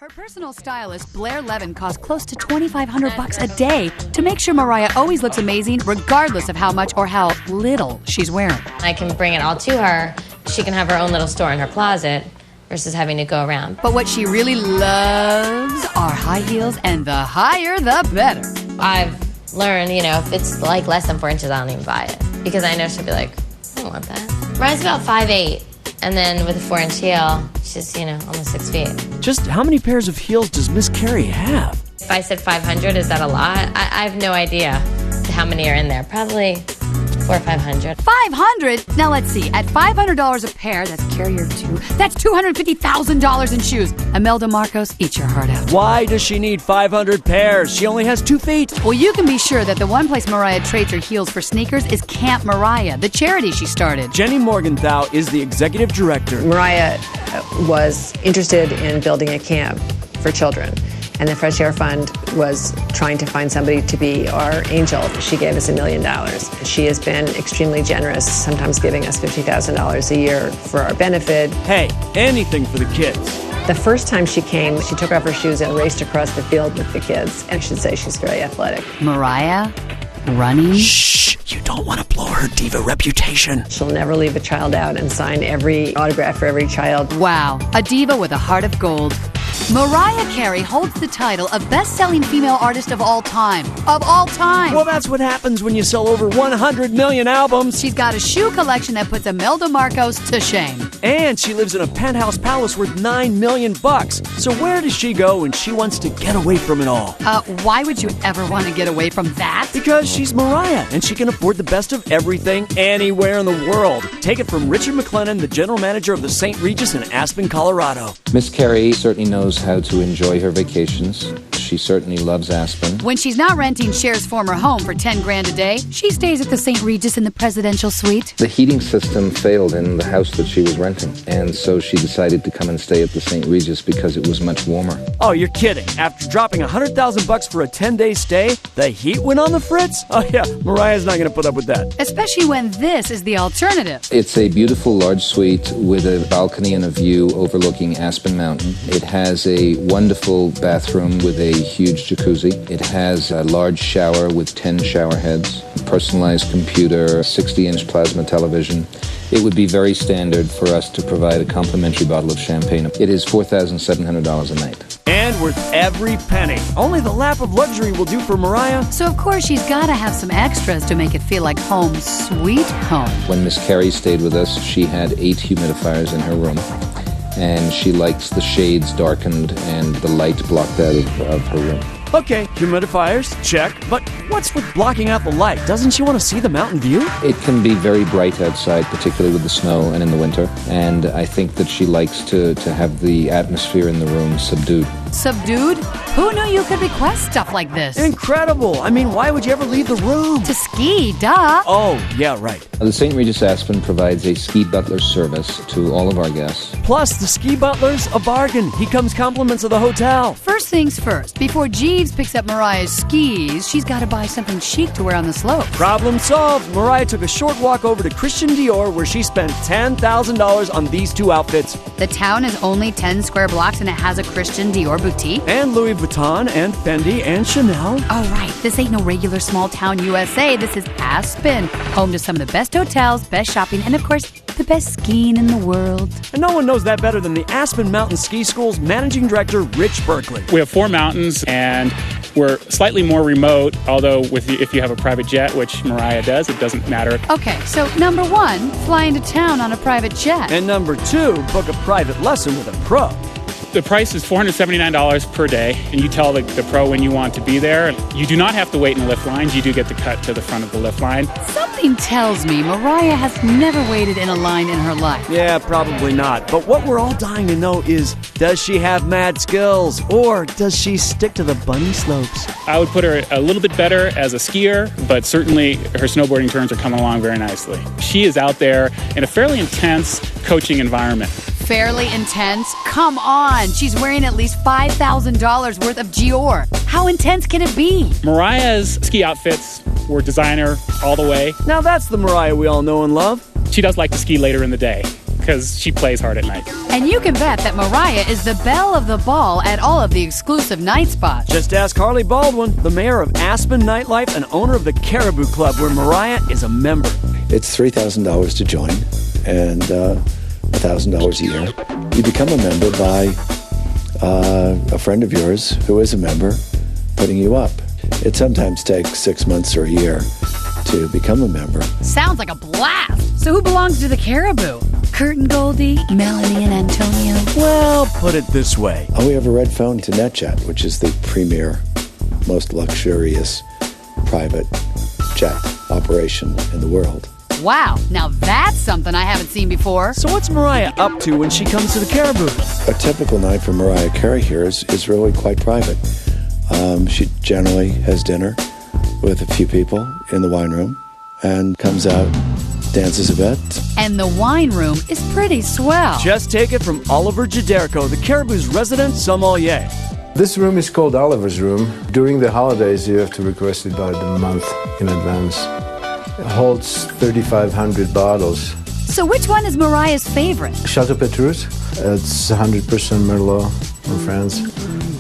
Her personal stylist, Blair Levin, costs close to $2,500 a day to make sure Mariah always looks amazing, regardless of how much or how little she's wearing. I can bring it all to her. She can have her own little store in her closet versus having to go around. But what she really loves are high heels, and the higher, the better. I've learned, if it's like less than 4 inches, I don't even buy it. Because I know she'll be like, I don't want that. Mariah's about 5'8", and then with a 4-inch heel, she's, almost 6 feet. Just how many pairs of heels does Miss Carey have? If I said 500, is that a lot? I have no idea how many are in there. Probably 400 or 500. 500? Now let's see. At $500 a pair, that's carrier 2. That's $250,000 in shoes. Imelda Marcos, eat your heart out. Why does she need 500 pairs? She only has 2 feet. Well, you can be sure that the one place Mariah trades her heels for sneakers is Camp Mariah, the charity she started. Jenny Morgenthau is the executive director. Mariah was interested in building a camp for children, and the Fresh Air Fund was trying to find somebody to be our angel. She gave us $1 million. She has been extremely generous, sometimes giving us $50,000 a year for our benefit. Hey, anything for the kids. The first time she came, she took off her shoes and raced across the field with the kids. I should say she's very athletic. Mariah? Running? Shh! You don't want to blow her diva reputation. She'll never leave a child out and sign every autograph for every child. Wow, a diva with a heart of gold. Mariah Carey holds the title of best-selling female artist of all time. Of all time! Well, that's what happens when you sell over 100 million albums. She's got a shoe collection that puts Imelda Marcos to shame. And she lives in a penthouse palace worth $9 million. So where does she go when she wants to get away from it all? Why would you ever want to get away from that? Because she's Mariah, and she can afford the best of everything anywhere in the world. Take it from Richard McLennan, the general manager of the St. Regis in Aspen, Colorado. Miss Carey certainly knows how to enjoy her vacations. She certainly loves Aspen. When she's not renting Cher's former home for $10,000 a day, she stays at the St. Regis in the presidential suite. The heating system failed in the house that she was renting, and so she decided to come and stay at the St. Regis because it was much warmer. Oh, you're kidding. After dropping $100,000 for a 10-day stay, the heat went on the fritz? Oh yeah, Mariah's not going to put up with that. Especially when this is the alternative. It's a beautiful large suite with a balcony and a view overlooking Aspen Mountain. It has a wonderful bathroom with a huge jacuzzi. It has a large shower with 10 shower heads, a personalized computer, 60-inch plasma television. It would be very standard for us to provide a complimentary bottle of champagne. It is $4,700 a night. And worth every penny. Only the lap of luxury will do for Mariah. So of course she's got to have some extras to make it feel like home sweet home. When Miss Carey stayed with us, she had 8 humidifiers in her room. And she likes the shades darkened and the light blocked out of her room. Okay, humidifiers, check. But what's with blocking out the light? Doesn't she want to see the mountain view? It can be very bright outside, particularly with the snow and in the winter. And I think that she likes to have the atmosphere in the room subdued. Subdued? Who knew you could request stuff like this? Incredible! I mean, why would you ever leave the room? To ski, duh! Oh, yeah, right. The St. Regis Aspen provides a ski butler service to all of our guests. Plus, the ski butler's a bargain. He comes compliments of the hotel. First things first, before Jeeves picks up Mariah's skis, she's got to buy something chic to wear on the slopes. Problem solved. Mariah took a short walk over to Christian Dior where she spent $10,000 on these 2 outfits. The town is only 10 square blocks and it has a Christian Dior boutique. And Louis Vuitton and Fendi and Chanel. Oh, right. This ain't no regular small town USA. This is Aspen, home to some of the best hotels, best shopping, and of course, the best skiing in the world. And no one knows that better than the Aspen Mountain Ski School's managing director, Rich Berkeley. We have 4 mountains, and we're slightly more remote, although if you have a private jet, which Mariah does, it doesn't matter. Okay, so number 1, fly into town on a private jet. And number 2, book a private lesson with a pro. The price is $479 per day, and you tell the pro when you want to be there. You do not have to wait in the lift lines. You do get to cut to the front of the lift line. Something tells me Mariah has never waited in a line in her life. Yeah, probably not. But what we're all dying to know is, does she have mad skills, or does she stick to the bunny slopes? I would put her a little bit better as a skier, but certainly her snowboarding turns are coming along very nicely. She is out there in a fairly intense coaching environment. Fairly intense? Come on! She's wearing at least $5,000 worth of Dior. How intense can it be? Mariah's ski outfits were designer all the way. Now that's the Mariah we all know and love. She does like to ski later in the day. because she plays hard at night. And you can bet that Mariah is the belle of the ball at all of the exclusive night spots. Just ask Harley Baldwin, the mayor of Aspen Nightlife and owner of the Caribou Club, where Mariah is a member. It's $3,000 to join and $1,000 a year. You become a member by a friend of yours who is a member putting you up. It sometimes takes 6 months or a year to become a member. Sounds like a blast. So who belongs to the Caribou? Kurt and Goldie, Melanie and Antonio? Well, put it this way. Oh, we have a red phone to NetJet, which is the premier, most luxurious private jet operation in the world. Wow, now that's something I haven't seen before. So what's Mariah up to when she comes to the Caribou? A typical night for Mariah Carey here is really quite private. She generally has dinner with a few people in the wine room and comes out, dances a bit. And the wine room is pretty swell. Just take it from Oliver Jaderico, the Caribou's resident sommelier. This room is called Oliver's room. During the holidays, you have to request it by the month in advance. It holds 3,500 bottles. So which one is Mariah's favorite? Chateau Petrus. It's 100% Merlot from France.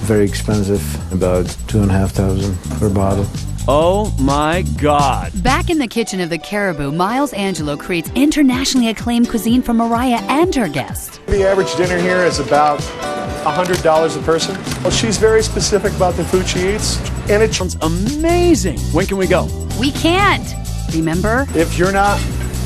Very expensive, about $2,500 per bottle. Oh my God. Back in the kitchen of the Caribou, Miles Angelo creates internationally acclaimed cuisine for Mariah and her guests. The average dinner here is about $100 a person. Well, she's very specific about the food she eats, and it Sounds amazing. When can we go? We can't. Remember? if you're not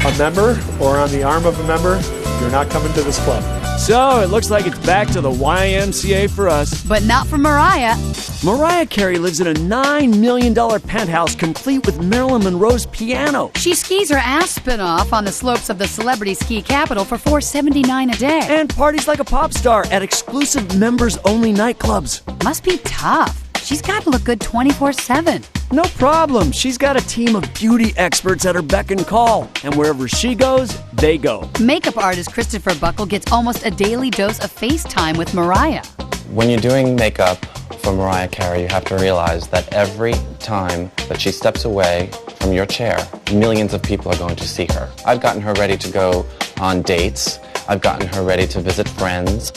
a member or on the arm of a member, you're not coming to this club. So it looks like it's back to the YMCA for us. But not for Mariah. Mariah Carey lives in a $9 million penthouse complete with Marilyn Monroe's piano. She skis her Aspen off on the slopes of the celebrity ski capital for $479 a day. And parties like a pop star at exclusive members-only nightclubs. Must be tough. She's got to look good 24/7. No problem. She's got a team of beauty experts at her beck and call. And wherever she goes, they go. Makeup artist Christopher Buckle gets almost a daily dose of FaceTime with Mariah. When you're doing makeup for Mariah Carey, you have to realize that every time that she steps away from your chair, millions of people are going to see her. I've gotten her ready to go on dates. I've gotten her ready to visit friends.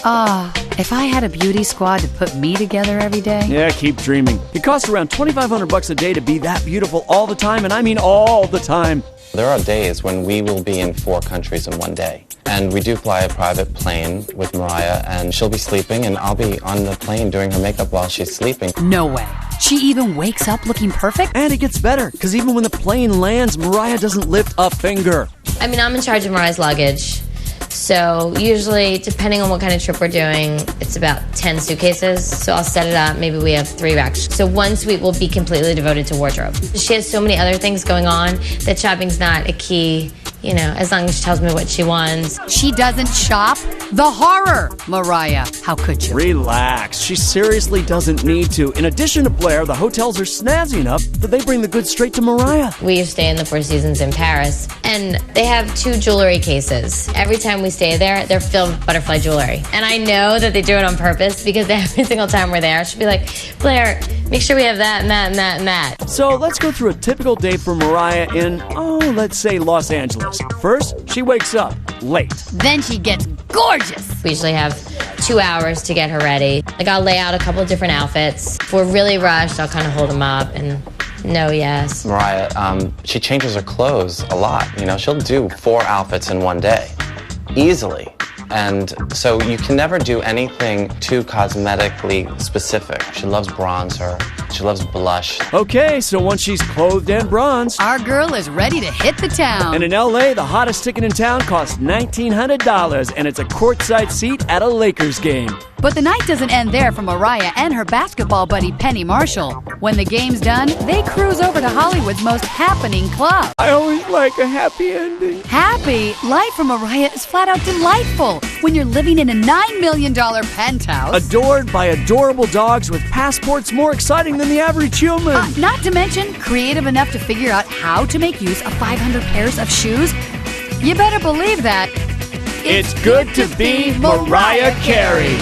If I had a beauty squad to put me together every day. Yeah, keep dreaming. It costs around $2,500 a day to be that beautiful all the time, and I mean all the time. There are days when we will be in 4 countries in one day. And we do fly a private plane with Mariah, and she'll be sleeping, and I'll be on the plane doing her makeup while she's sleeping. No way. She even wakes up looking perfect? And it gets better, because even when the plane lands, Mariah doesn't lift a finger. I mean, I'm in charge of Mariah's luggage. So usually, depending on what kind of trip we're doing, it's about 10 suitcases. So I'll set it up. Maybe we have 3 racks. So one suite will be completely devoted to wardrobe. She has so many other things going on that shopping's not a key, you know, as long as she tells me what she wants. She doesn't shop? The horror! Mariah, how could you? Relax. She seriously doesn't need to. In addition to Blair, the hotels are snazzy enough that they bring the goods straight to Mariah. We stay in the Four Seasons in Paris, and they have 2 jewelry cases. Every time we stay there, they're filled with butterfly jewelry. And I know that they do it on purpose because every single time we're there, she'll be like, Blair, make sure we have that and that and that and that. So let's go through a typical day for Mariah in, let's say Los Angeles. First, she wakes up late. Then she gets gorgeous. We usually have 2 hours to get her ready. Like, I'll lay out a couple of different outfits. If we're really rushed, I'll kind of hold them up and no, yes. Mariah, she changes her clothes a lot. You know, she'll do 4 outfits in one day, easily. And so you can never do anything too cosmetically specific. She loves bronzer. She loves blush. Okay, so once she's clothed and bronzed, our girl is ready to hit the town. And in LA, the hottest ticket in town costs $1,900, and it's a courtside seat at a Lakers game. But the night doesn't end there for Mariah and her basketball buddy Penny Marshall. When the game's done, they cruise over to Hollywood's most happening club. I always like a happy ending. Happy? Life for Mariah is flat out delightful when you're living in a $9 million penthouse. Adored by adorable dogs with passports more exciting than the average human. Not to mention, creative enough to figure out how to make use of 500 pairs of shoes. You better believe that. It's good to be Mariah Carey.